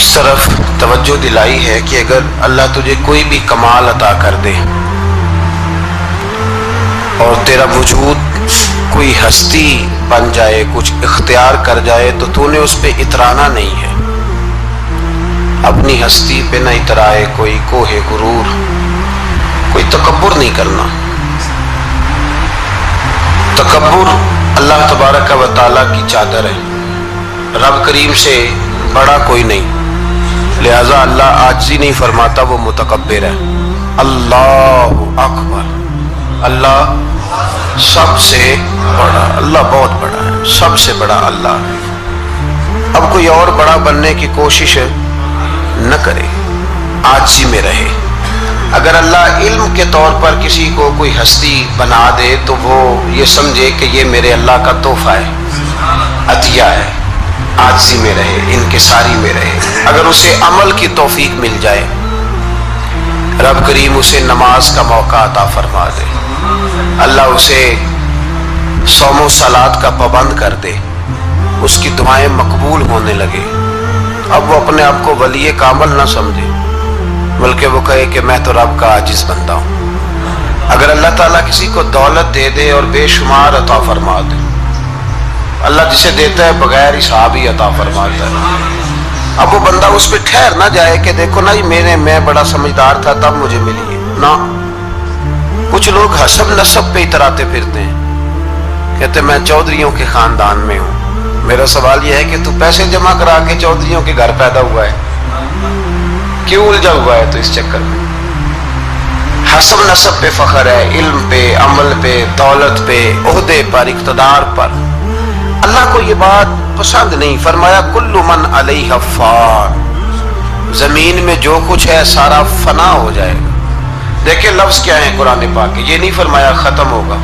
اس طرف توجہ دلائی ہے کہ اگر اللہ تجھے کوئی بھی کمال عطا کر دے اور تیرا وجود کوئی ہستی بن جائے، کچھ اختیار کر جائے، تو تو نے اس پہ اترانا نہیں ہے، اپنی ہستی پہ نہ اترائے کوئی کوہ غرور، کوئی تکبر نہیں کرنا۔ تکبر اللہ تبارک و تعالیٰ کی چادر ہے، رب کریم سے بڑا کوئی نہیں، لہذا اللہ عاجزی نہیں فرماتا، وہ متکبر ہے۔ اللہ اکبر، اللہ سب سے بڑا، اللہ بہت بڑا ہے، سب سے بڑا اللہ ہے۔ اب کوئی اور بڑا بننے کی کوشش نہ کرے، عاجزی میں رہے۔ اگر اللہ علم کے طور پر کسی کو کوئی ہستی بنا دے تو وہ یہ سمجھے کہ یہ میرے اللہ کا تحفہ ہے، عطیہ ہے، عاجزی میں رہے، انکساری میں رہے۔ اگر اسے عمل کی توفیق مل جائے، رب کریم اسے نماز کا موقع عطا فرما دے، اللہ اسے صوم و صلات کا پابند کر دے، اس کی دعائیں مقبول ہونے لگے، اب وہ اپنے آپ کو ولی کامل نہ سمجھے، بلکہ وہ کہے کہ میں تو رب کا عاجز بندہ ہوں۔ اگر اللہ تعالیٰ کسی کو دولت دے دے اور بے شمار عطا فرما دے، اللہ جسے دیتا ہے بغیر حساب ہی عطا فرماتا ہے، اب وہ بندہ اس پہ ٹھہر نہ جائے کہ دیکھو نا میں بڑا سمجھدار تھا تب مجھے ملی ہے، نہ۔ کچھ لوگ حسب نسب پہ اتراتے پھرتے ہیں، کہتے میں چودھریوں کے خاندان میں ہوں۔ میرا سوال یہ ہے کہ تو پیسے جمع کرا کے چودھریوں کے گھر پیدا ہوا ہے، کیوں الجھا ہوا ہے تو اس چکر میں؟ حسب نسب پہ فخر ہے، علم پہ، عمل پہ، دولت پہ، عہدے پر، اقتدار پر۔ اللہ کو یہ بات پسند نہیں، فرمایا کل من علیہ فان، زمین میں جو کچھ ہے سارا فنا ہو جائے گا۔ دیکھیں لفظ کیا ہے قرآن پاک کے، یہ نہیں فرمایا ختم ہوگا،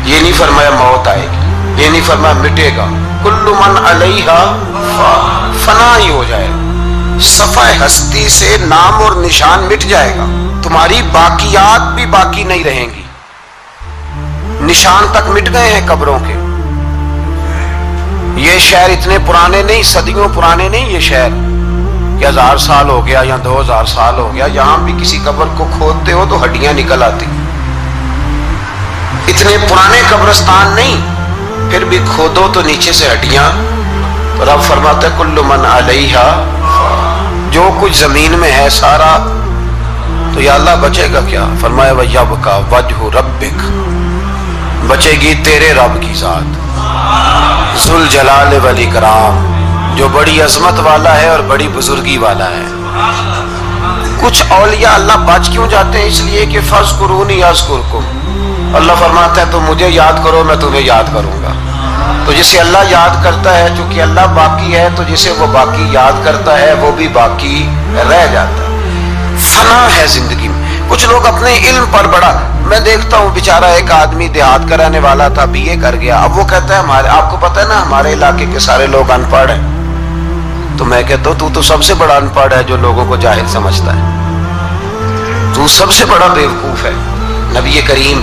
یہ نہیں فرمایا موت آئے گی، یہ نہیں فرمایا مٹے گا، کل من علیہ فان، فنا ہی ہو جائے گا، صفحہ ہستی سے نام اور نشان مٹ جائے گا، تمہاری باقیات بھی باقی نہیں رہیں گی، نشان تک مٹ گئے ہیں قبروں کے۔ یہ شہر اتنے پرانے نہیں، صدیوں پرانے نہیں، یہ شہر کہ 1000 سال ہو گیا یا 2000 سال ہو گیا، یہاں بھی کسی قبر کو کھودتے ہو تو ہڈیاں نکل آتی، اتنے پرانے قبرستان نہیں، پھر بھی کھودو تو نیچے سے ہڈیاں۔ تو رب فرماتا ہے کل من علیہ، جو کچھ زمین میں ہے سارا، تو یا اللہ بچے گا کیا؟ فرمایا وَيَبْقَى وَجْهُ رَبِّكَ، بچے گی تیرے رب کی ذات، ذوالجلال والاکرام، جو بڑی عظمت والا ہے اور بڑی بزرگی والا ہے۔ کچھ اولیاء اللہ بچ کیوں جاتے ہیں؟ اس لیے کہ فَاذْكُرُونِي أَذْكُرْكُمْ، اللہ فرماتا ہے تو مجھے یاد کرو میں تمہیں یاد کروں گا۔ تو جسے اللہ یاد کرتا ہے، چونکہ اللہ باقی ہے تو جسے وہ باقی یاد کرتا ہے وہ بھی باقی رہ جاتا ہے۔ فنا ہے زندگی میں۔ کچھ لوگ اپنے علم پر بڑا، میں دیکھتا ہوں بیچارہ ایک آدمی دیہات کا رہنے والا تھا، بی اے کر گیا، اب وہ کہتا ہے آپ کو پتہ ہے نا ہمارے علاقے کے سارے لوگ ان پڑھ ہیں، تو میں کہتا ہوں تو سب سے بڑا ان پڑھ ہے جو لوگوں کو جاہل سمجھتا ہے، تو سب سے بڑا بیوقوف ہے۔ نبی کریم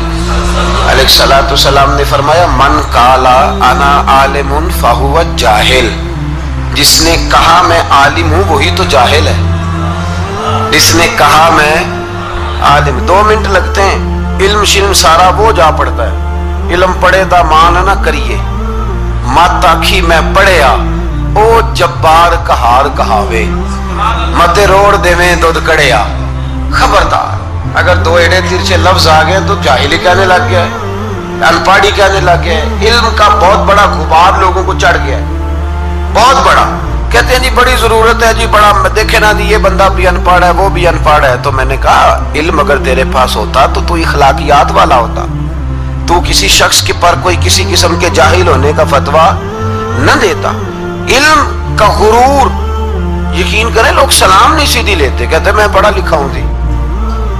علیہ الصلوۃ والسلام نے فرمایا من قالا انا عالم فہو جاہل، جس نے کہا میں عالم ہوں وہی تو جاہل ہے، جس نے کہا میں عالم۔ 2 منٹ لگتے ہیں، علم شلم سارا وہ جا پڑتا ہے، علم پڑھے دا مان نہ کریے، مت آکھی میں پڑھیا او جبار کہار کہاوے، مت روڑ دیویں دودھ کڑیا۔ خبردار، اگر 2 ایڑے ترچے لفظ آ گئے تو جاہلی کہنے لگ گیا ہے، ان پڑھی کہنے لگ گیا ہے، علم کا بہت بڑا غبار لوگوں کو چڑھ گیا ہے، بہت بڑا۔ کہتے ہیں جی بڑی ضرورت ہے، جی بڑا دیکھے نا جی یہ بندہ بھی ان پڑھ ہے وہ بھی ان پڑھ ہے، تو میں نے کہا علم اگر تیرے پاس ہوتا تو اخلاقیات والا ہوتا، تو کسی شخص کے پر کوئی کسی قسم کے جاہل ہونے کا فتویٰ نہ دیتا۔ علم کا غرور، یقین کریں لوگ سلام نہیں سیدھی لیتے، کہتے میں پڑھا لکھا ہوں جی،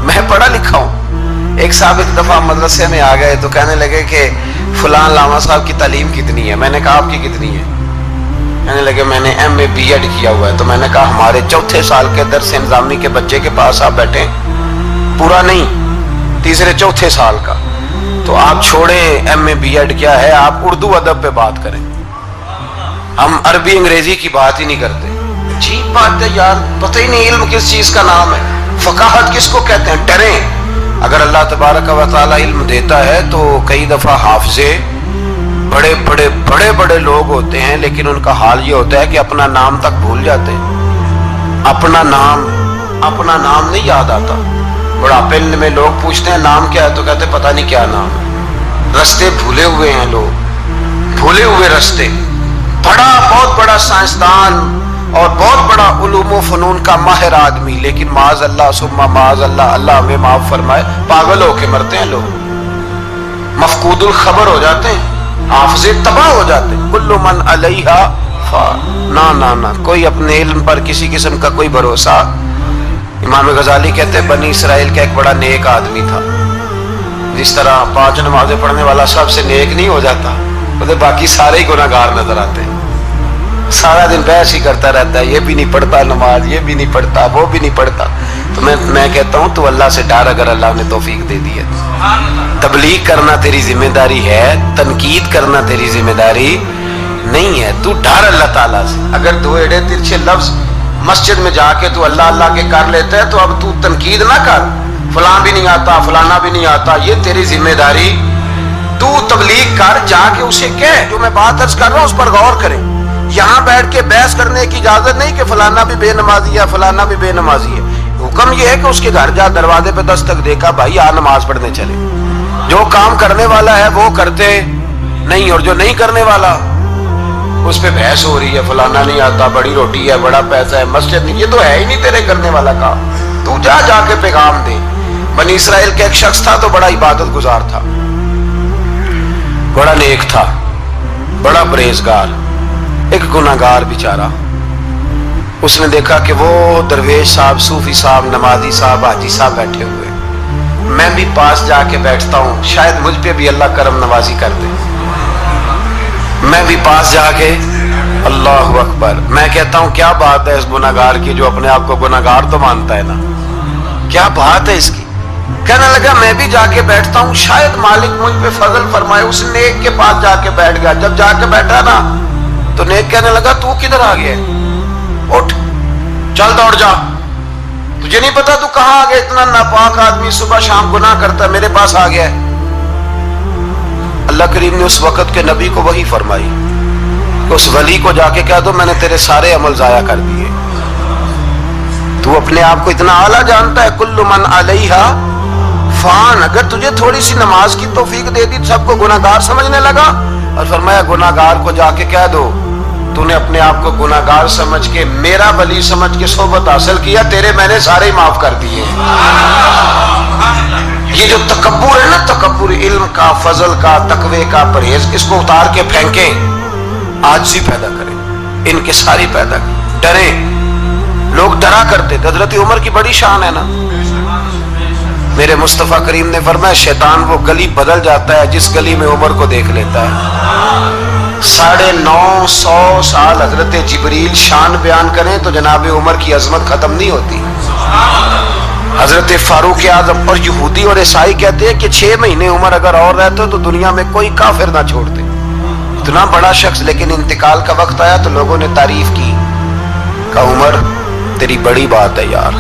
میں پڑھا لکھا ہوں۔ ایک صاحب ایک دفعہ مدرسے میں آ گئے تو کہنے لگے کہ فلاں علامہ صاحب کی تعلیم کتنی ہے؟ میں نے کہا آپ کی کتنی ہے؟ کہنے لگے میں نے ایم اے بی ایڈ کیا ہوا ہے۔ تو میں نے کہا ہمارے 4تھے سال کے درس انتظامی کے بچے کے پاس آپ بیٹھیں، پورا نہیں 3رے 4تھے سال کا، تو آپ چھوڑیں ایم اے بی ایڈ کیا ہے، آپ اردو ادب پہ بات کریں، ہم عربی انگریزی کی بات ہی نہیں کرتے۔ عجیب بات ہے یار, پتہ ہی نہیں علم کس چیز کا نام ہے, فقاہت کس کو کہتے ہیں. ڈریں. اگر اللہ تبارک و تعالی علم دیتا ہے تو کئی دفعہ حافظے بڑے بڑے بڑے بڑے لوگ ہوتے ہیں, لیکن ان کا حال یہ ہوتا ہے کہ اپنا نام تک بھول جاتے ہیں. اپنا نام نہیں یاد آتا. بڑھاپے میں لوگ پوچھتے ہیں نام کیا ہے تو کہتے ہیں پتہ نہیں کیا نام ہے. رستے بھولے ہوئے ہیں لوگ, بھولے ہوئے رستے. بہت بڑا سائنسدان اور بہت بڑا علوم و فنون کا ماہر آدمی, لیکن معاذ اللہ ثم معاذ اللہ, اللہ ہمیں معاف فرمائے, پاگل ہو کے مرتے ہیں لوگ, مفقود الخبر ہو جاتے ہیں, حافظے تباہ ہو جاتے ہیں. کل من علیہا فان. نہ کوئی اپنے علم پر کسی قسم کا کوئی بھروسہ. امام غزالی کہتے ہیں بنی اسرائیل کا ایک بڑا نیک آدمی تھا. جس طرح 5 نمازیں پڑھنے والا سب سے نیک نہیں ہو جاتا, باقی سارے ہی گناہگار نظر آتے ہیں. سارا دن بحث ہی کرتا رہتا ہے, یہ بھی نہیں پڑھتا نماز, یہ بھی نہیں پڑھتا, وہ بھی نہیں پڑھتا. تو میں کہتا ہوں تو اللہ سے ڈر, اگر اللہ نے توفیق دے دی ہے. تبلیغ کرنا تیری ذمہ داری ہے, تنقید کرنا تیری ذمہ داری نہیں ہے. تو ڈر اللہ تعالیٰ سے. اگر 2 ایڑے ترچھے لفظ مسجد میں جا کے تو اللہ اللہ کے کر لیتا ہے تو اب تو تنقید نہ کر, فلاں بھی نہیں آتا, فلانا بھی نہیں آتا, یہ تیری ذمہ داری. تو تبلیغ کر, جا کے اسے کہہ جو میں بات عرض کر رہا ہوں اس پر غور کریں. یہاں بیٹھ کے بحث کرنے کی اجازت نہیں کہ فلانا بھی بے نمازی ہے, فلانا بھی بے نمازی ہے. حکم یہ ہے کہ اس کے گھر جا, دروازے پہ دستک دے کر بھائی آ نماز پڑھنے چلے. جو کام کرنے والا ہے وہ کرتے نہیں, اور جو نہیں کرنے والا اس پہ بحث ہو رہی ہے, فلانا نہیں آتا, بڑی روٹی ہے, بڑا پیسہ ہے, مسجد نہیں. یہ تو ہے ہی نہیں تیرے کرنے والا کام. تو جا کے پیغام دے. بنی اسرائیل کا ایک شخص تھا تو بڑا عبادت گزار تھا, بڑا نیک تھا, بڑا پرہیزگار. ایک گناہگار بیچارہ, اس نے دیکھا کہ وہ درویش صاحب, صوفی صاحب, نمازی صاحب, حاجی صاحب بیٹھے ہوئے. میں بھی پاس جا کے بیٹھتا ہوں, شاید مجھ پہ بھی اللہ کرم نوازی کر دے. میں بھی پاس جا کے اللہ اکبر, میں کہتا ہوں کیا بات ہے اس گناہگار کی جو اپنے آپ کو گناہگار تو مانتا ہے نا, کیا بات ہے اس کی. کہنے لگا میں بھی جا کے بیٹھتا ہوں, شاید مالک مجھ پہ فضل فرمائے. اس نیک کے پاس جا کے بیٹھ گیا. جب جا کے بیٹھا نا تو نیک کہنے لگا تو کدھر آ گیا, اٹھ چل دوڑ جا, تجھے نہیں پتا تو کہاں آ گیا, اتنا ناپاک آدمی صبح شام گناہ کرتا ہے, میرے پاس آ گیا ہے. اللہ کریم نے اس وقت کے نبی کو وحی فرمائی, اس ولی کو جا کے کہہ دو میں نے تیرے سارے عمل ضائع کر دیے. تو اپنے آپ کو اتنا اعلیٰ جانتا ہے. کل من علیہا فان. اگر تجھے تھوڑی سی نماز کی توفیق دے دی سب کو گناہگار سمجھنے لگا. اور فرمایا گناہگار کو جا کے کہہ دو تو نے اپنے آپ کو گناہگار سمجھ کے میرا ولی سمجھ کے صحبت حاصل کیا, تیرے میں نے سارے معاف کر دیے. یہ جو تکبر ہے نا, تکبر علم کا, فضل کا, تقوی کا, پرہیز, اس کو اتار کے پھینکیں, عاجزی پیدا کریں, انکساری پیدا کریں, ڈریں. لوگ ڈرا کرتے تھے. حضرت عمر کی بڑی شان ہے نا. میرے مصطفیٰ کریم نے فرمایا شیطان وہ گلی بدل جاتا ہے جس گلی میں عمر کو دیکھ لیتا ہے. 950 سال حضرت جبریل شان بیان کریں تو جناب عمر کی عظمت ختم نہیں ہوتی. حضرت فاروق اعظم اور یہودی اور عیسائی کہتے ہیں کہ 6 مہینے عمر اگر اور رہتے تو دنیا میں کوئی کافر نہ چھوڑتے. اتنا بڑا شخص, لیکن انتقال کا وقت آیا تو لوگوں نے تعریف کی, کہا عمر تیری بڑی بات ہے یار,